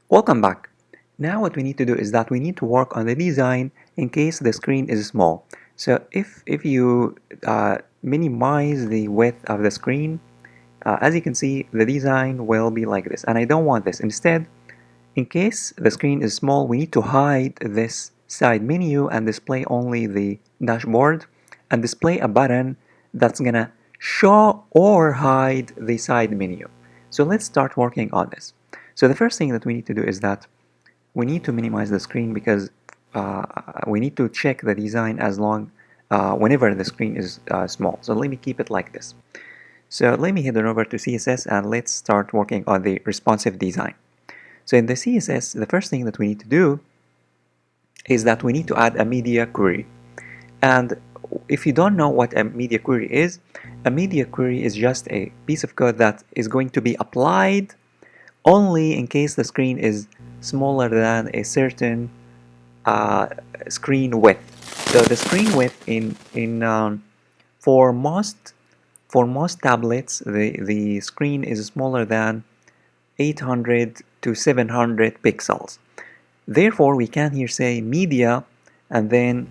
Welcome back. Now what we need to do is that we need to work on the design in case the screen is small. So if you minimize the width of the screen, as you can see, the design will be like this. And I don't want this. Instead, in case the screen is small, we need to hide this side menu and display only the dashboard and display a button that's gonna show or hide the side menu. So let's start working on this. So the first thing that we need to do is that we need to minimize the screen because we need to check the design as long whenever the screen is small. So let me keep it like this. So let me head on over to CSS and let's start working on the responsive design. So in the CSS, the first thing that we need to do is that we need to add a media query. And if you don't know what a media query is, a media query is just a piece of code that is going to be applied only in case the screen is smaller than a certain screen width. So the screen width for most tablets, the screen is smaller than 800 to 700 pixels. Therefore, we can here say media and then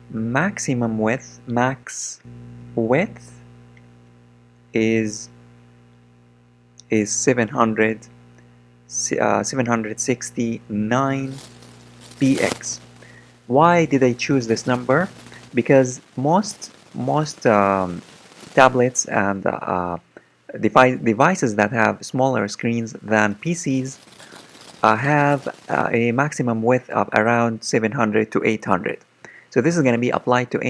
maximum width, max width is 769 px. Why did I choose this number? Because most tablets and devices that have smaller screens than PCs have a maximum width of around 700 to 800. So this is going to be applied to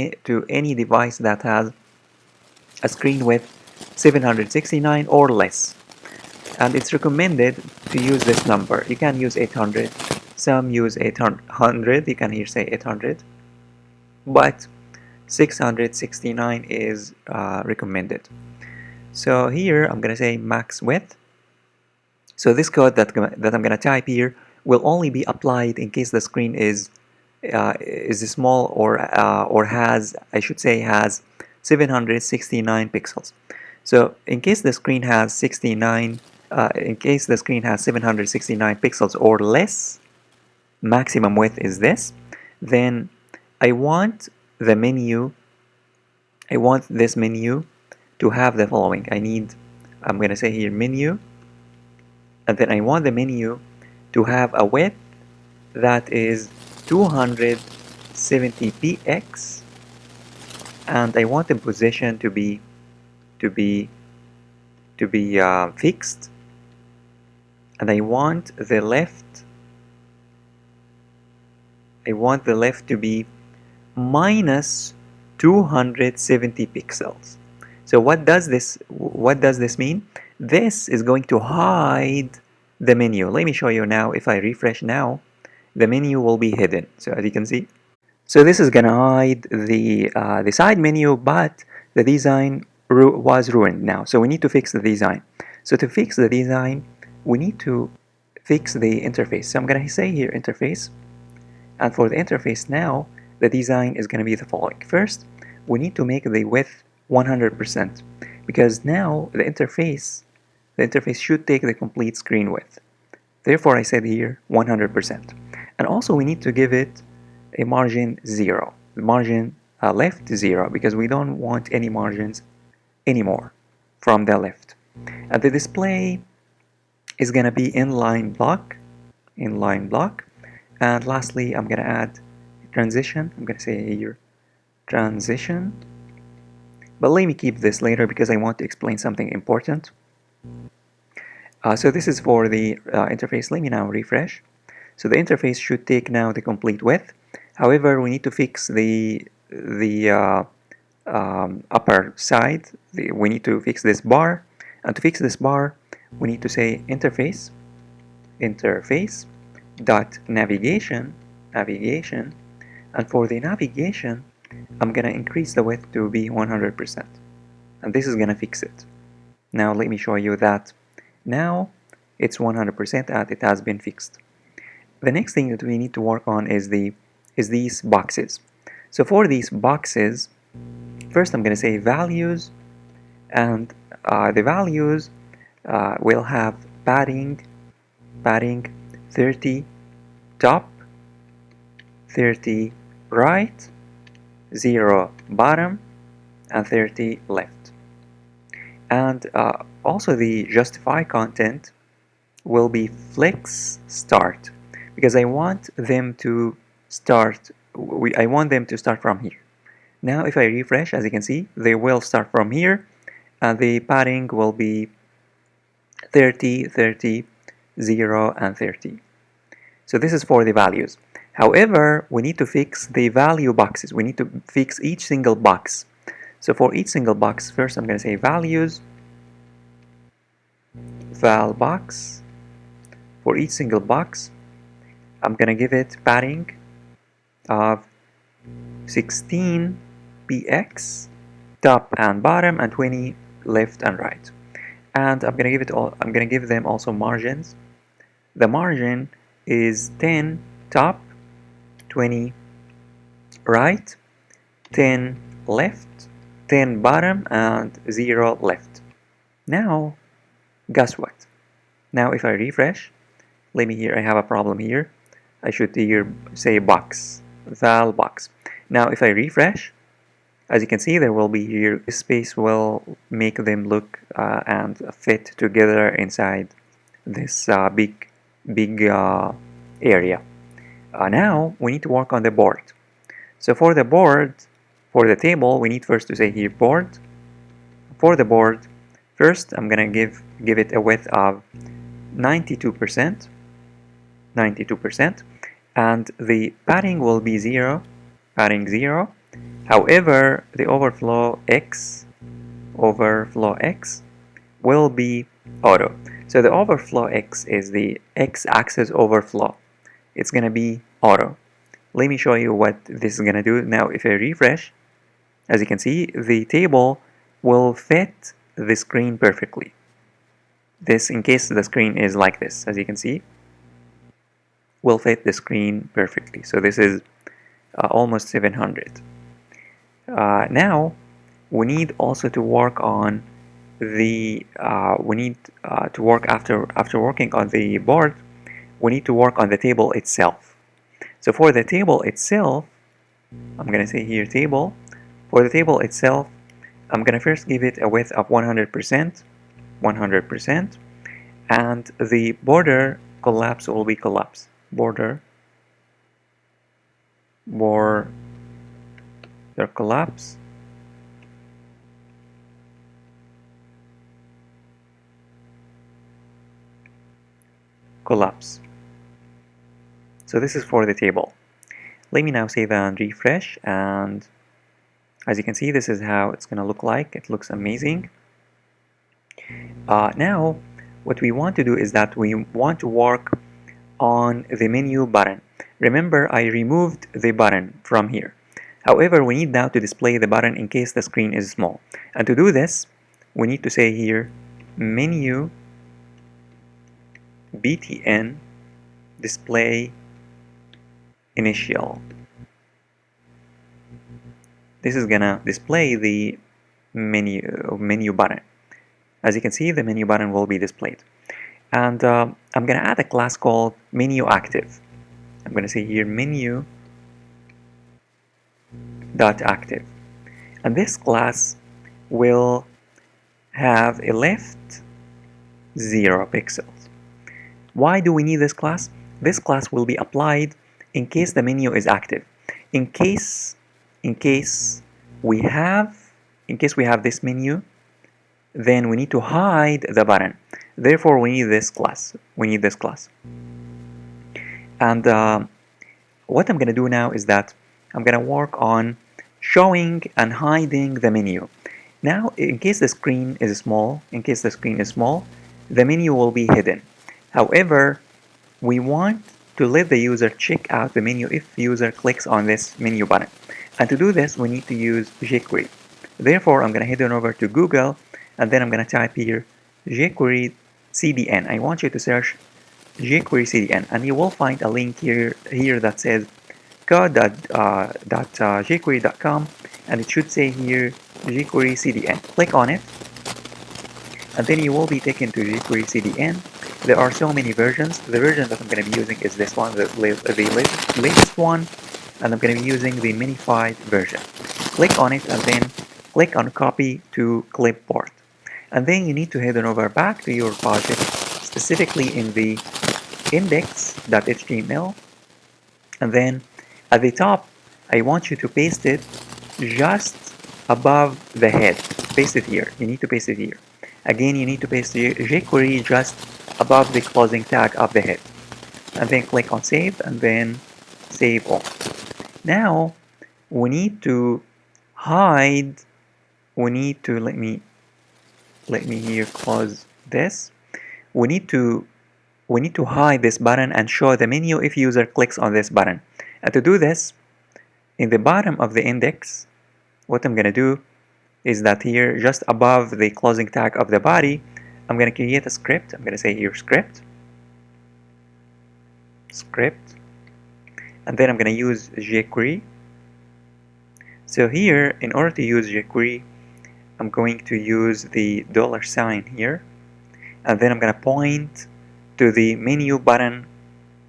any device that has a screen width 769 or less. And it's recommended to use this number. You can use 800. Some use 800. You can here say 800. But 669 is recommended. So here I'm going to say max width. So this code that I'm going to type here will only be applied in case the screen is small or has, I should say, has 769 pixels. So in case the screen has 769 pixels or less, maximum width is this. Then I want the menu. I want this menu to have the following. I'm going to say here menu. And then I want the menu to have a width that is 270px, and I want the position to be fixed, and I want the left to be minus 270 pixels. So what does this mean? This is going to hide the menu. Let me show you now. If I refresh now, the menu will be hidden. So as you can see, so this is gonna hide the side menu, but the design was ruined now. So we need to fix the design. So to fix the design, we need to fix the interface. So I'm gonna say here interface, and for the interface now, the design is gonna be the following. First, we need to make the width 100% because now the interface should take the complete screen width. Therefore, I said here 100%. And also we need to give it a margin 0. The margin left 0 because we don't want any margins anymore from the left. And the display is going to be inline block. And lastly, I'm going to add transition. I'm going to say here transition. But let me keep this later because I want to explain something important. So this is for the interface. Let me now refresh. So the interface should take now the complete width. However, we need to fix the upper side. We need to fix this bar. And to fix this bar, we need to say interface dot navigation. And for the navigation, I'm going to increase the width to be 100%. And this is going to fix it. Now let me show you that now it's 100% and it has been fixed. The next thing that we need to work on is these boxes. So for these boxes, first I'm going to say values, and the values will have padding 30 top, 30 right, 0 bottom, and 30 left. And also the justify content will be flex start, because I want them to start from here. Now if I refresh, as you can see, they will start from here, and the padding will be 30, 30, 0, and 30. So this is for the values. However, we need to fix the value boxes. We need to fix each single box. So for each single box, first I'm going to say values, val box. For each single box, I'm going to give it padding of 16 px, top and bottom, and 20 left and right. And I'm going to give them also margins. The margin is 10 top, 20 right, 10 left, 10 bottom, and 0 left. Now, guess what? Now if I refresh, let me here, I have a problem here. I should here say box, val box. Now if I refresh, as you can see, there will be here, this space will make them look and fit together inside this big area. Now we need to work on the board. So for the board, for the table, we need first to say here board. For the board, first I'm gonna give it a width of 92%, and the padding will be 0, padding 0. However, the overflow x will be auto. So the overflow x is the x-axis overflow. It's gonna be auto. Let me show you what this is gonna do. Now if I refresh, as you can see, the table will fit the screen perfectly. This, in case the screen is like this, as you can see, will fit the screen perfectly. So this is almost 700. Now we need also to work on the to work after working on the board, we need to work on the table itself. So for the table itself, I'm gonna say here table. For the table itself, I'm gonna first give it a width of 100%, and the border collapse will be collapse. Border collapse, collapse. So this is for the table. Let me now save and refresh, and as you can see, this is how it's gonna look like. It looks amazing. Now what we want to do is that we want to work on the menu button. Remember, I removed the button from here. However, we need now to display the button in case the screen is small. And to do this, we need to say here menu btn display initial. This is gonna display the menu button. As you can see, the menu button will be displayed. And I'm gonna add a class called menu active. I'm gonna say here menu dot active, and this class will have a left 0 pixels. Why do we need this class? This class will be applied in case the menu is active. In case we have this menu, then we need to hide the button. Therefore, we need this class. And what I'm gonna do now is that I'm gonna work on showing and hiding the menu. Now, in case the screen is small, the menu will be hidden. However, we want to let the user check out the menu if the user clicks on this menu button. And to do this, we need to use jQuery. Therefore, I'm gonna head on over to Google, and then I'm gonna type here jQuery CDN. I want you to search jQuery CDN, and you will find a link here that says code.jQuery.com, and it should say here jQuery CDN. Click on it, and then you will be taken to jQuery CDN. There are so many versions. The version that I'm going to be using is this one, the latest one, and I'm going to be using the minified version. Click on it and then click on copy to clipboard. And then you need to head on over back to your project, specifically in the index.html, and then at the top I want you to paste it just above the head. Paste it here. You need to paste it here. Again, you need to paste the jQuery just above the closing tag of the head. And then click on save and then save all. Now we need to hide, let me here close this. We need to hide this button and show the menu if user clicks on this button. And to do this, in the bottom of the index, what I'm going to do is that here, just above the closing tag of the body, I'm going to create a script. I'm going to say here script, and then I'm going to use jQuery. So here, in order to use jQuery, I'm going to use the $sign here, and then I'm going to point to the menu button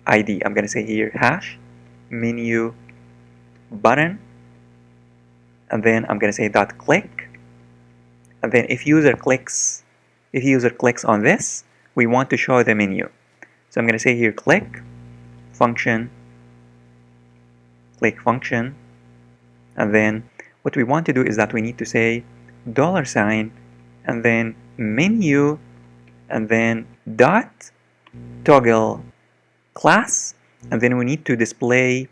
ID. I'm going to say here hash menu button, and then I'm going to say dot click, and then if user clicks on this, we want to show the menu. So I'm going to say here click function, and then what we want to do is that we need to say $sign and then menu and then dot toggle class, and then we need to display,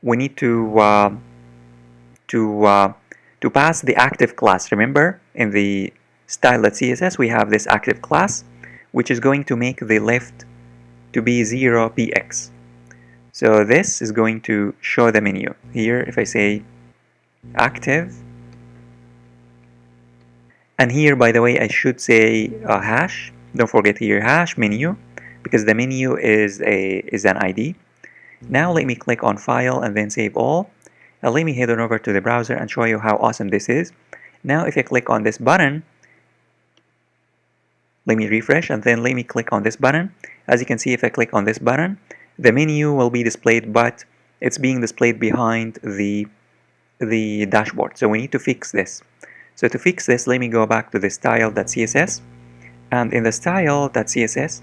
we need to pass the active class. Remember, in the style.css we have this active class which is going to make the left to be 0px. So this is going to show the menu. Here if I say active, and here by the way I should say hash, don't forget here hash menu, because the menu is an ID. Now let me click on file and then save all. Now let me head on over to the browser and show you how awesome this is. Now if I click on this button, let me refresh and then let me click on this button. As you can see, if I click on this button, the menu will be displayed, but it's being displayed behind the dashboard. So we need to fix this. So to fix this, let me go back to the style.css, and in the style.css,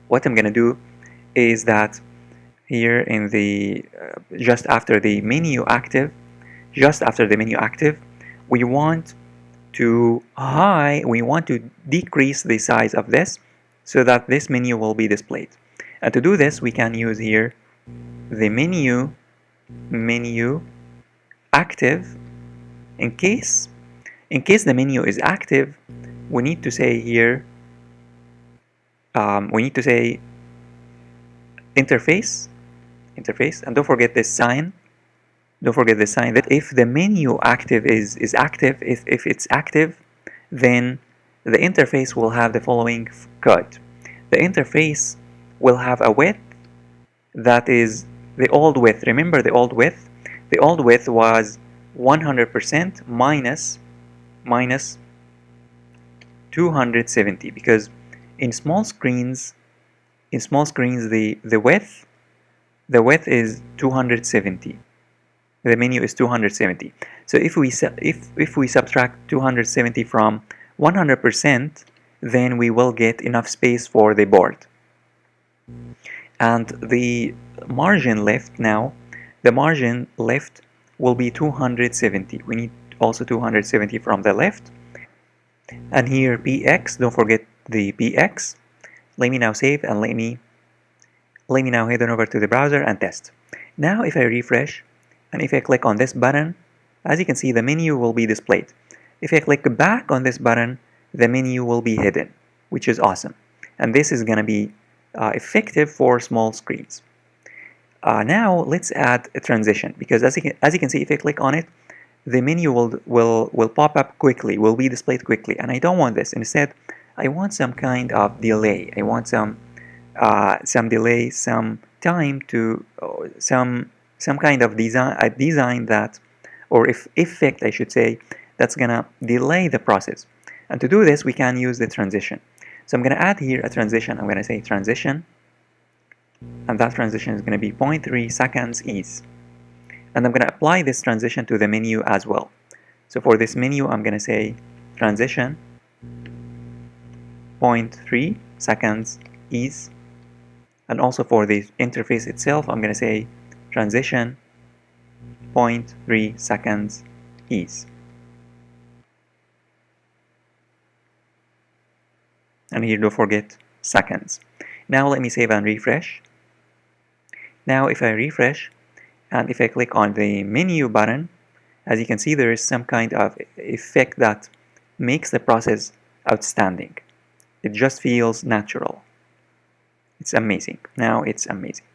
what I'm going to do is that here in the just after the menu active, we want to decrease the size of this so that this menu will be displayed. And to do this, we can use here the menu active. In case the menu is active, we need to say here interface, and don't forget this sign. That if the menu active is active, if it's active, then the interface will have the following code. The interface will have a width that is the old width. Remember the old width? The old width was 100% minus 270, because in small screens the width is 270. The menu is 270. So if we subtract 270 from 100%, then we will get enough space for the board. And the margin left now, the margin left will be 270. We need also 270 from the left. And here px, don't forget the px. Let me now save and let me now head on over to the browser and test. Now if I refresh and if I click on this button, as you can see the menu will be displayed. If I click back on this button, the menu will be hidden, which is awesome. And this is going to be effective for small screens. Now let's add a transition, because as you can see, if I click on it, the menu will pop up quickly, will be displayed quickly, and I don't want this. Instead, I want some kind of delay. I want some delay, some time to some kind of design that, or effect I should say, that's gonna delay the process. And to do this, we can use the transition. So I'm going to add here a transition. I'm going to say transition, and that transition is going to be 0.3 seconds ease. And I'm going to apply this transition to the menu as well. So for this menu, I'm going to say transition 0.3 seconds ease. And also for the interface itself, I'm going to say transition 0.3 seconds ease. And here, don't forget seconds. Now let me save and refresh. Now if I refresh, and if I click on the menu button, as you can see, there is some kind of effect that makes the process outstanding. It just feels natural. It's amazing. Now it's amazing.